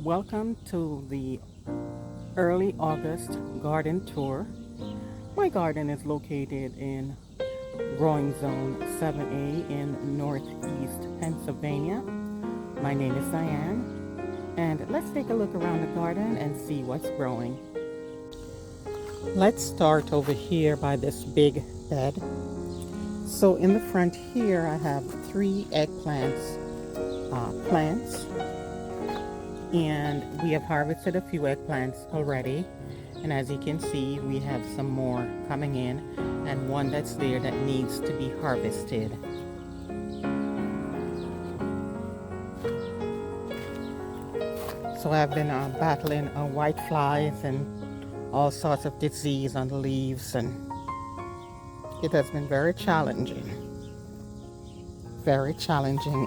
Welcome to the early August garden tour. My garden is located in growing zone 7A in northeast Pennsylvania. My name is Diane, and let's take a look around the garden and see what's growing. Let's start over here by this big bed. So in the front here I have 3 eggplants plants, and we have harvested a few eggplants already, and as you can see we have some more coming in and one that's there that needs to be harvested. So I've been battling whiteflies and all sorts of disease on the leaves, and it has been very challenging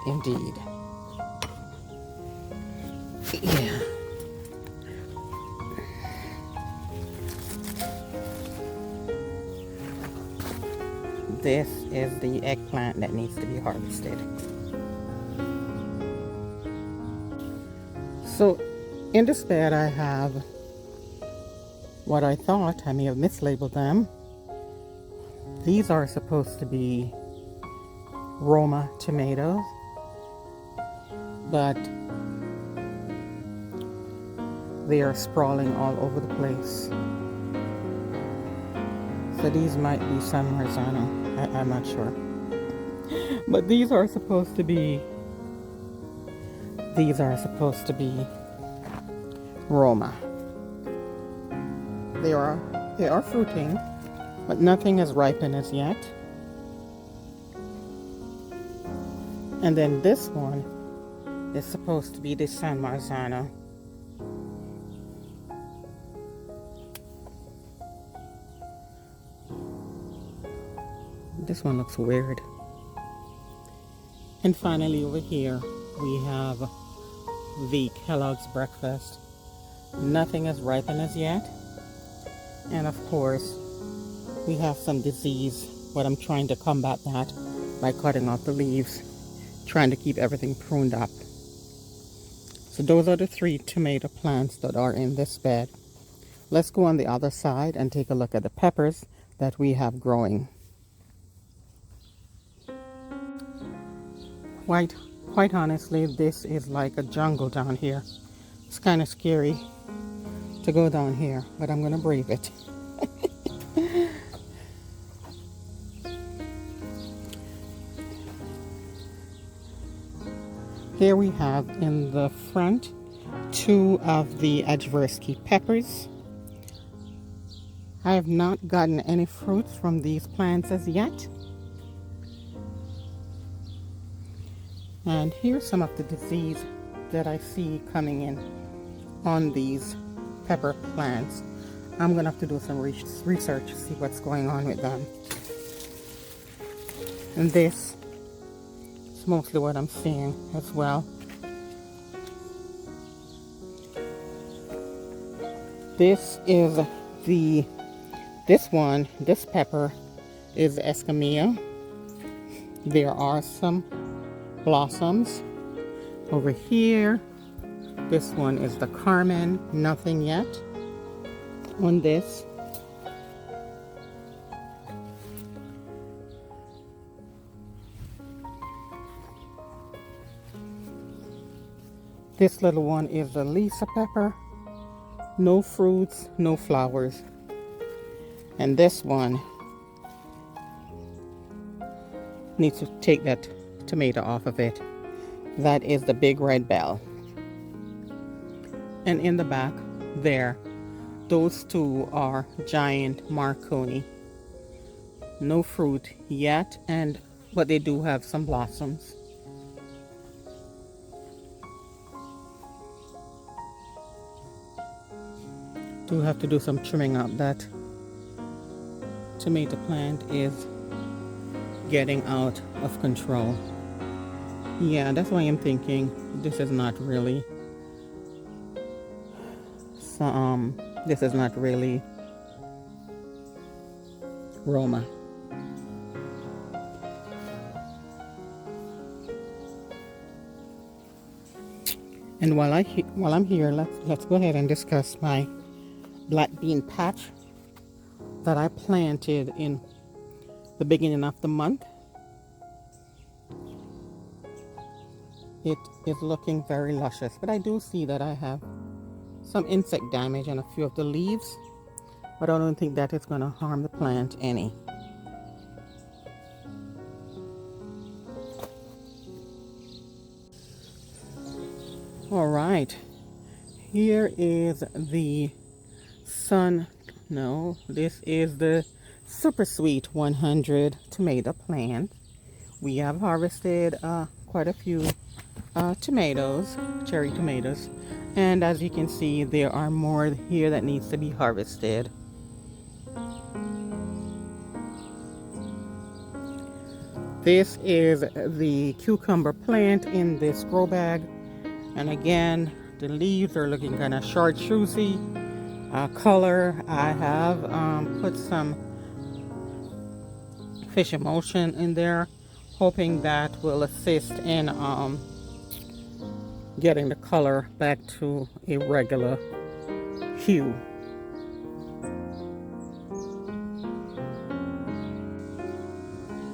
indeed. Yeah. This is the eggplant that needs to be harvested. So in this bed I have what I thought, I may have mislabeled them. These are supposed to be Roma tomatoes, but they are sprawling all over the place. So these might be San Marzano. I'm not sure. But these are supposed to be Roma. They are fruiting, but nothing has ripened as yet. And then this one is supposed to be the San Marzano. This one looks weird. And finally over here we have the Kellogg's breakfast. Nothing has ripened as yet. And of course we have some disease, but I'm trying to combat that by cutting off the leaves, trying to keep everything pruned up. So those are the 3 tomato plants that are in this bed. Let's go on the other side and take a look at the peppers that we have growing. Quite honestly, this is like a jungle down here. It's kind of scary to go down here, but I'm gonna brave it. Here we have in the front 2 of the Ajvarski peppers. I have not gotten any fruits from these plants as yet. And here's some of the disease that I see coming in on these pepper plants. I'm gonna have to do some research to see what's going on with them. And this is mostly what I'm seeing as well. This pepper is Escamilla. There are some blossoms over here. This one is the Carmen. Nothing yet on this. This little one is the Lisa pepper. No fruits, no flowers. And this one needs to take that tomato off of it. That is the big red bell. And in the back there, those 2 are giant Marconi. No fruit yet, but they do have some blossoms. Do have to do some trimming up. That tomato plant is getting out of control. Yeah, that's why I'm thinking this is not really Roma. And while I'm here, let's go ahead and discuss my black bean patch that I planted in the beginning of the month. It is looking very luscious, but I do see that I have some insect damage on a few of the leaves, but I don't think that is going to harm the plant any. All right, here is the this is the Super Sweet 100 tomato plant. We have harvested quite a few tomatoes, cherry tomatoes, and as you can see, there are more here that needs to be harvested. This is the cucumber plant in this grow bag, and again, the leaves are looking kind of chartreusey color. I have put some fish emulsion in there, hoping that will assist in getting the color back to a regular hue.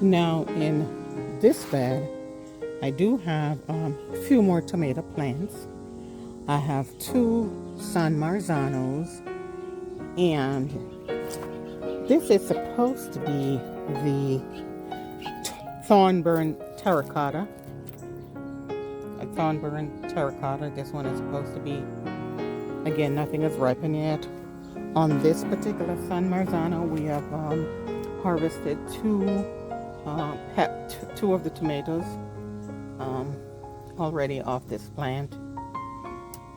Now in this bag, I do have a few more tomato plants. I have 2 San Marzanos, and this is supposed to be the Thornburn terracotta. A Thornburn terracotta. This one is supposed to be, again, nothing is ripened yet. On this particular San Marzano, we have harvested two of the tomatoes already off this plant.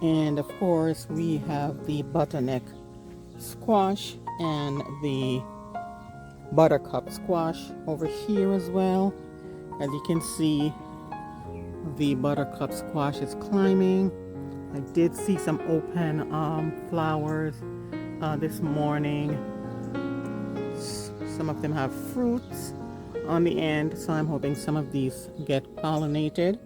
And of course, we have the butternut squash and the buttercup squash over here as well. As you can see, the buttercup squash is climbing. I did see some open flowers this morning. Some of them have fruits on the end, so I'm hoping some of these get pollinated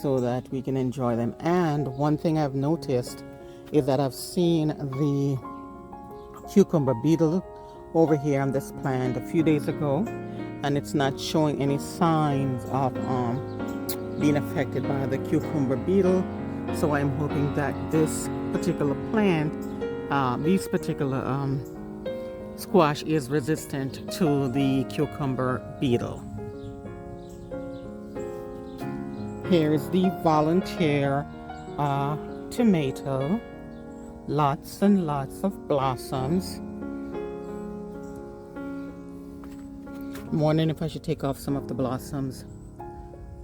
so that we can enjoy them. And one thing I've noticed is that I've seen the cucumber beetle over here on this plant a few days ago, and it's not showing any signs of being affected by the cucumber beetle. So I'm hoping that this particular plant, these particular squash is resistant to the cucumber beetle. Here is the volunteer tomato. Lots and lots of blossoms. I'm wondering if I should take off some of the blossoms.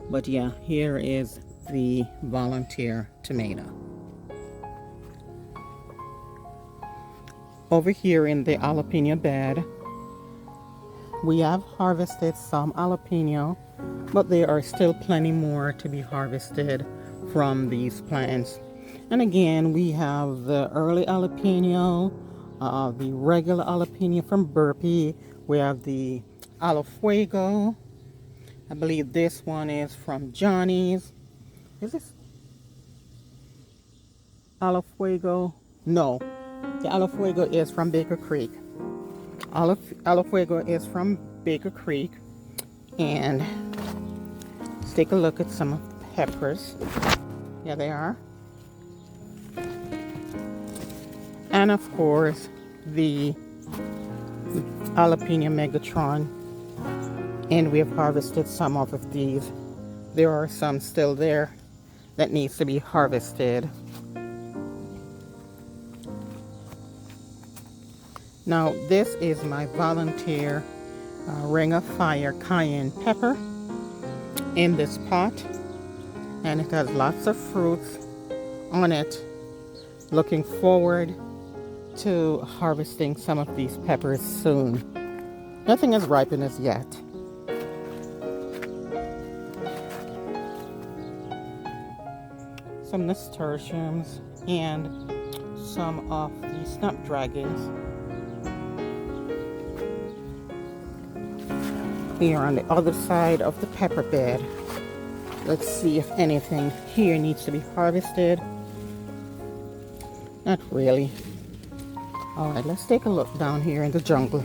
But yeah, here is the volunteer tomato. Over here in the jalapeno bed, we have harvested some jalapeno, but there are still plenty more to be harvested from these plants. And again, we have the early jalapeno, the regular jalapeno from Burpee. We have the aloe fuego. I believe this one is from Johnny's. Is this aloe fuego? No, the aloe fuego is from Baker Creek. Aloe fuego is from Baker Creek. And let's take a look at some of the peppers. Yeah, they are. And of course, the jalapeno Megatron. And we have harvested some off of these. There are some still there that needs to be harvested. Now, this is my volunteer Ring of Fire cayenne pepper in this pot, and it has lots of fruits on it. Looking forward to harvesting some of these peppers soon. Nothing has ripened as yet. Some nasturtiums and some of the snapdragons. Here on the other side of the pepper bed. Let's see if anything here needs to be harvested. Not really. All right, let's take a look down here in the jungle,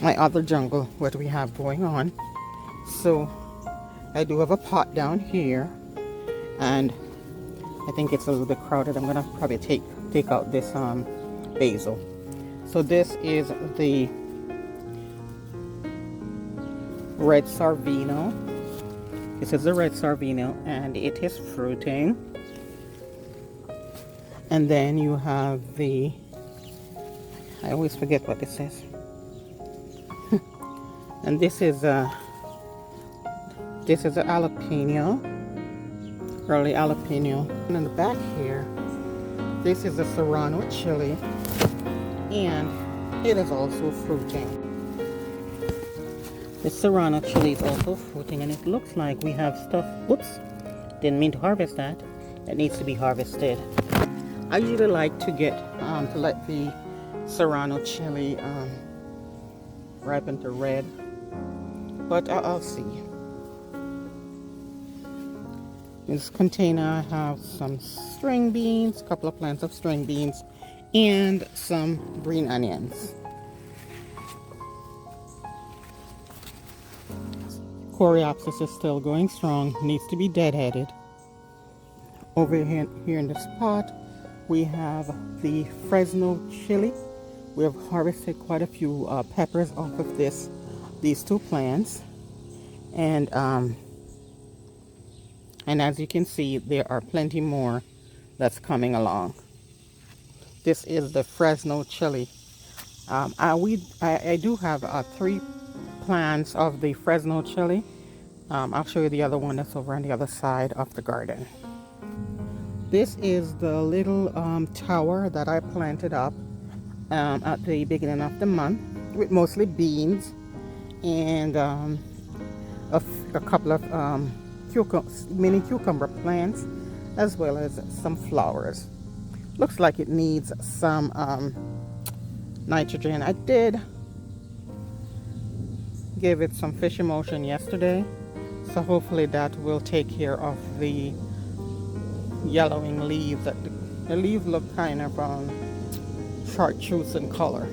my other jungle, what we have going on. So I do have a pot down here, and I think it's a little bit crowded. I'm gonna probably take out this basil. So this is the red Sarvino. This is the red Sarvino, and it is fruiting. And then you have the, I always forget what it says. And this is a jalapeno, early jalapeno. And in the back here, this is a serrano chili, and it is also fruiting. The serrano chili is also fruiting, and it looks like we have stuff, whoops, didn't mean to harvest that. That needs to be harvested. I usually like to get, to let the serrano chili ripen to red, but I'll see. In this container I have some string beans, a couple of plants of string beans, and some green onions. Coreopsis is still going strong, needs to be deadheaded. Over here in this pot, we have the Fresno chili. We have harvested quite a few peppers off of these two plants, and as you can see, there are plenty more that's coming along. This is the Fresno chili. I do have 3 plants of the Fresno chili. I'll show you the other one that's over on the other side of the garden. This is the little tower that I planted up at the beginning of the month with mostly beans and a couple of mini cucumber plants, as well as some flowers. Looks like it needs some nitrogen. I did give it some fish emulsion yesterday, so hopefully that will take care of the yellowing leaves. The leaves look kind of chartreuse in color.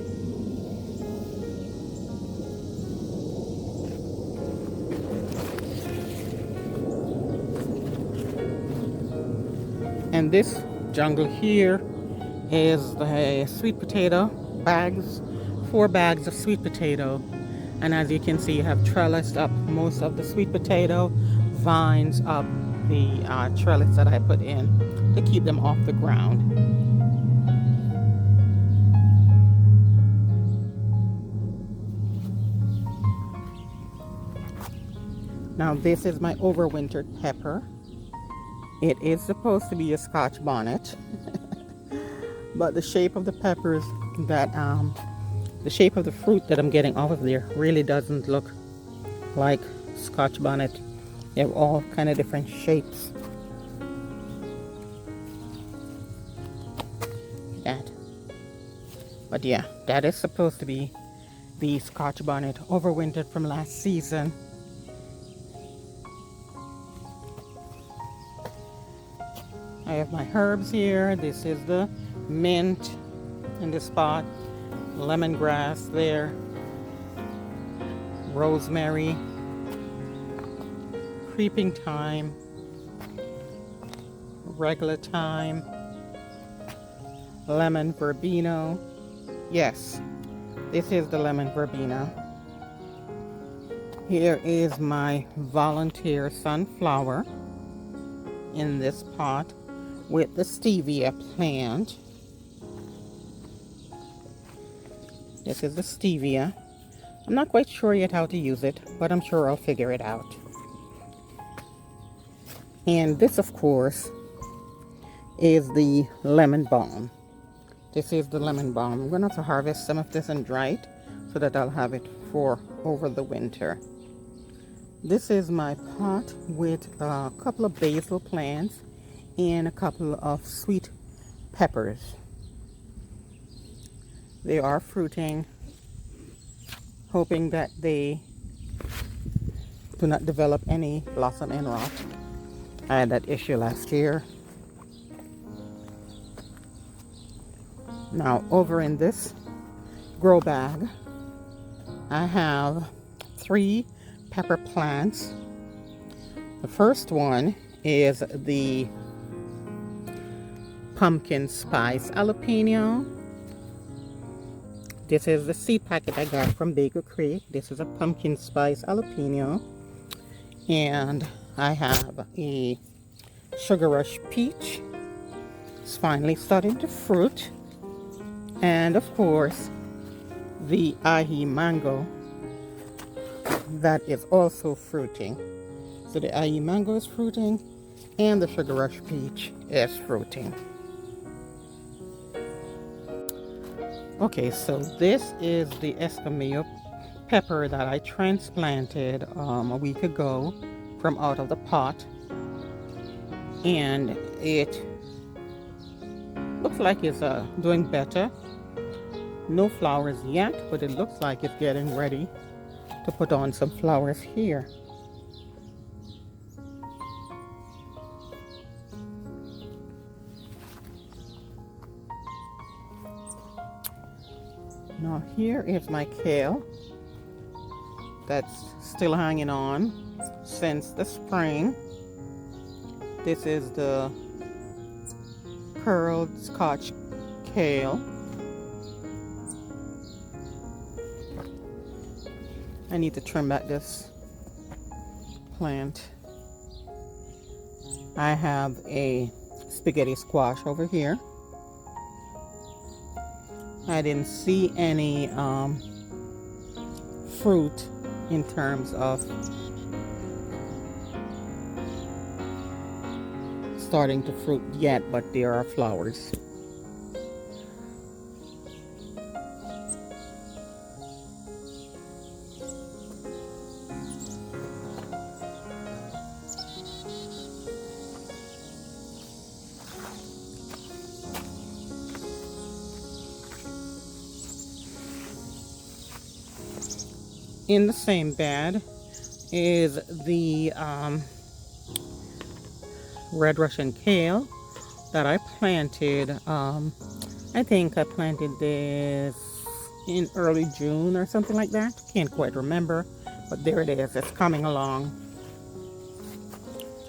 And this jungle here is the sweet potato bags, 4 bags of sweet potato. And as you can see, I have trellised up most of the sweet potato vines up the trellis that I put in to keep them off the ground. Now this is my overwintered pepper. It is supposed to be a Scotch bonnet, but the shape of the peppers that, the shape of the fruit that I'm getting off of there really doesn't look like Scotch bonnet. They're all kind of different shapes. That. But yeah, that is supposed to be the Scotch bonnet overwintered from last season. I have my herbs here. This is the mint in this spot, lemongrass there, rosemary, creeping thyme, regular thyme, lemon verbena. Yes, this is the lemon verbena. Here is my volunteer sunflower in this pot with the stevia plant. This is the stevia. I'm not quite sure yet how to use it, but I'm sure I'll figure it out. And this, of course, is the lemon balm. This is the lemon balm. I'm going to have to harvest some of this and dry it so that I'll have it for over the winter. This is my pot with a couple of basil plants and a couple of sweet peppers. They are fruiting, hoping that they do not develop any blossom end rot. I had that issue last year. Now over in this grow bag, I have 3 pepper plants. The first one is the pumpkin spice jalapeno. This is the seed packet I got from Baker Creek. This is a pumpkin spice jalapeno. And I have a sugar rush peach. It's finally starting to fruit. And of course, the ahi mango that is also fruiting. So the ahi mango is fruiting and the sugar rush peach is fruiting. Okay, so this is the escamillo pepper that I transplanted a week ago from out of the pot, and it looks like it's doing better. No flowers yet, but it looks like it's getting ready to put on some flowers here. Now here is my kale that's still hanging on since the spring. This is the curled Scotch kale. I need to trim back this plant. I have a spaghetti squash over here. I didn't see any fruit in terms of starting to fruit yet, but there are flowers. In the same bed is the red Russian kale that I planted. I think I planted this in early June or something like that. Can't quite remember, but there it is. It's coming along.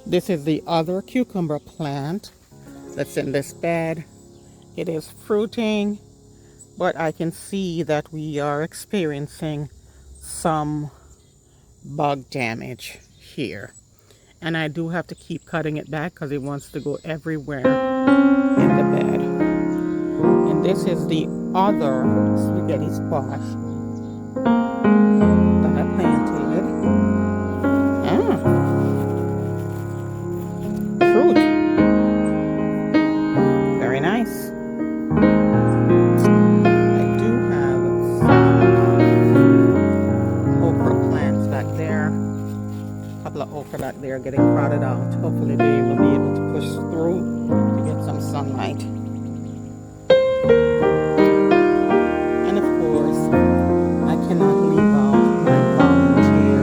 This is the other cucumber plant that's in this bed. It is fruiting, but I can see that we are experiencing some bug damage here, and I do have to keep cutting it back because it wants to go everywhere in the bed. And this is the other spaghetti squash that I planted. Fruit. Very nice. Okra back there getting crowded out. Hopefully they will be able to push through to get some sunlight. And of course, I cannot leave out my volunteer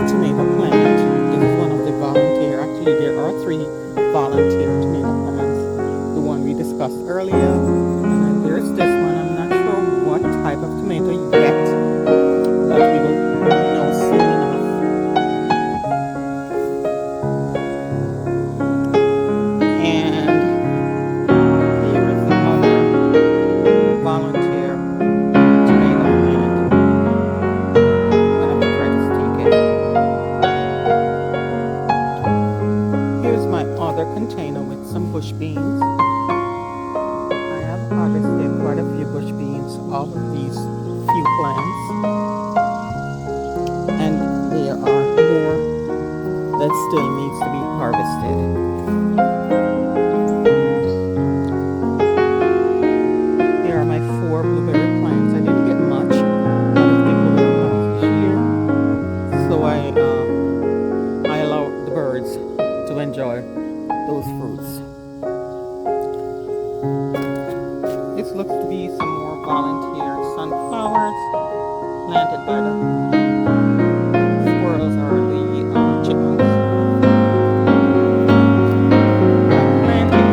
tomato plant. This is one of the volunteer. Actually, there are 3 volunteer tomato plants. The one we discussed earlier, and then there's this one. I'm not sure what type of tomato yet, but we will know soon enough. Container with some bush beans. I have harvested quite a few bush beans off of these few plants, and there are more that still needs to be harvested. Here are my 4 blueberry plants. I didn't get much out of the blueberry plants this year, so I allow the birds to enjoy those fruits. This looks to be some more volunteer sunflowers planted by the squirrels or the chipmunks. I planted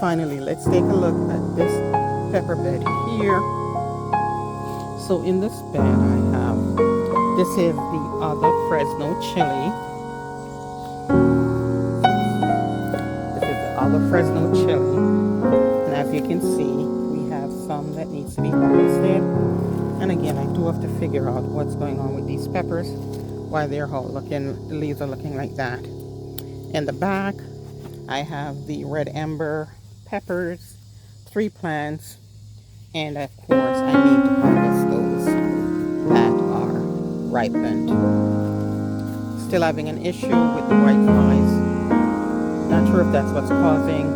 finally, let's take a look at this pepper bed here. So in this bed I have, this is the other Fresno chili. This is the other Fresno chili. And as you can see, we have some that needs to be harvested. And again, I do have to figure out what's going on with these peppers, why they're all looking, the leaves are looking like that. In the back, I have the red ember peppers, 3 plants, and of course I need to harvest those that are ripened. Still having an issue with the whiteflies. Not sure if that's what's causing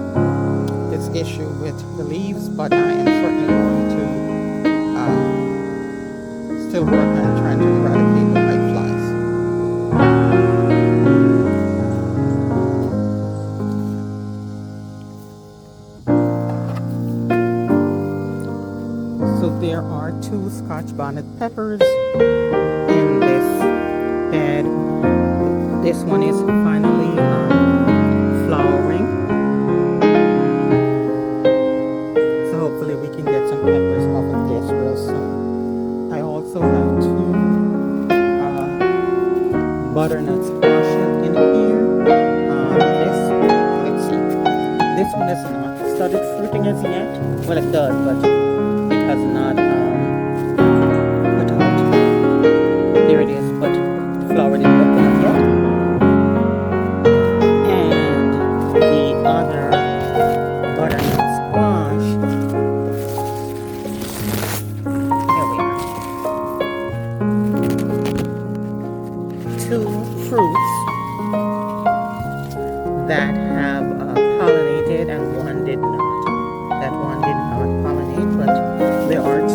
this issue with the leaves, but I am certainly going to still work on trying to eradicate the whiteflies. So there are 2 Scotch bonnet peppers in this bed. This one is finally flowering. So hopefully we can get some peppers off of this real soon. I also have 2 butternut squashes in here. Let's see. This one is not started fruiting as yet. Well, it does, but it has not put out. There it is, but the flower didn't open up yet. And the other butternut squash, here we are. 2 fruits that have pollinated and one did not. That one did not pollinate, but there are 2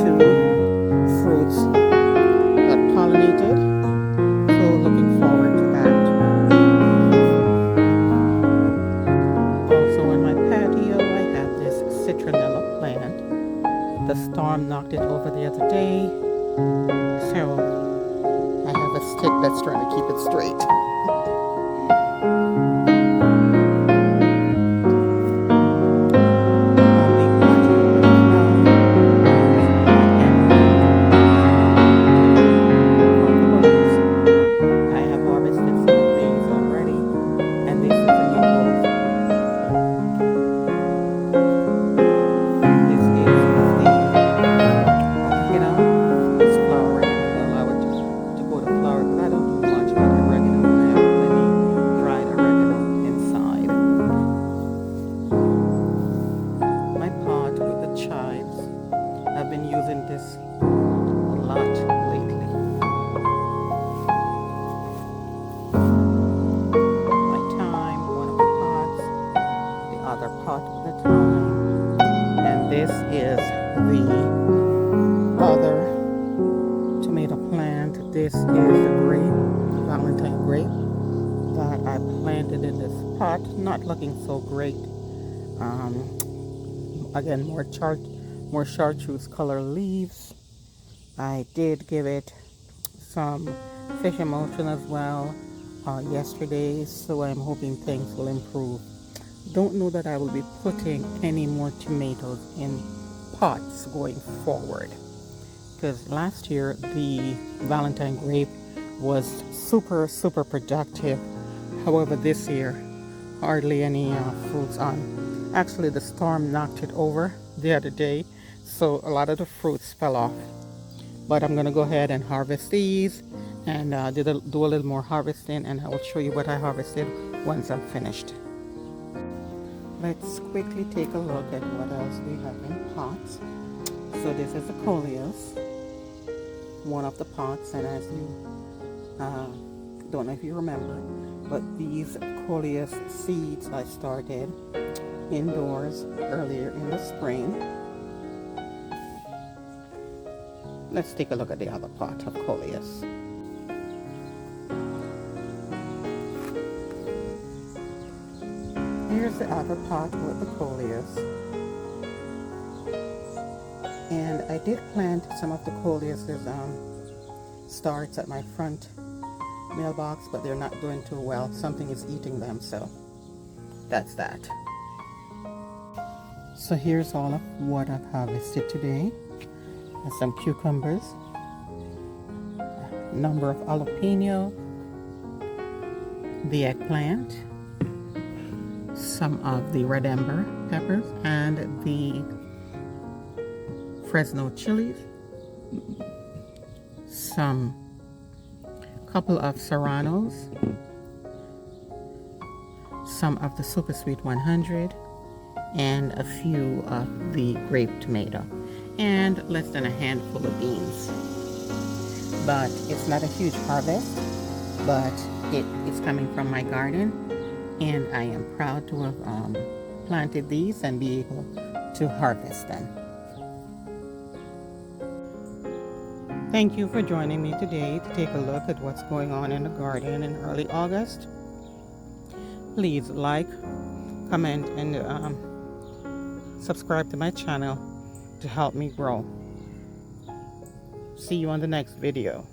fruits that pollinated, so looking forward to that. Also on my patio I have this citronella plant. The storm knocked it over the other day, so I have a stick that's trying to keep it straight. I've been using this a lot lately. My thyme, one of the pots, the other pot with the thyme, and this is the other tomato plant. This is the grape, Valentine grape, that I planted in this pot. Not looking so great. Again, more chartreuse color leaves. I did give it some fish emulsion as well yesterday, so I'm hoping things will improve. Don't know that I will be putting any more tomatoes in pots going forward, because last year the Valentine grape was super productive. However, this year hardly any fruits on. Actually, the storm knocked it over the other day, so a lot of the fruits fell off. But I'm gonna go ahead and harvest these and do a little more harvesting, and I will show you what I harvested once I'm finished. Let's quickly take a look at what else we have in pots. So this is the coleus, one of the pots, and as you don't know if you remember, but these coleus seeds I started indoors earlier in the spring. Let's take a look at the other pot of coleus. Here's the other pot with the coleus. And I did plant some of the coleus starts at my front mailbox, but they're not doing too well. Something is eating them, so that's that. So here's all of what I've harvested today. Some cucumbers, a number of jalapeno, the eggplant, some of the red ember peppers, and the Fresno chilies, some couple of serranos, some of the super sweet 100, and a few of the grape tomato, and less than a handful of beans. But it's not a huge harvest, but it is coming from my garden, and I am proud to have planted these and be able to harvest them. Thank you for joining me today to take a look at what's going on in the garden in early August. Please like, comment, and subscribe to my channel to help me grow. See you on the next video.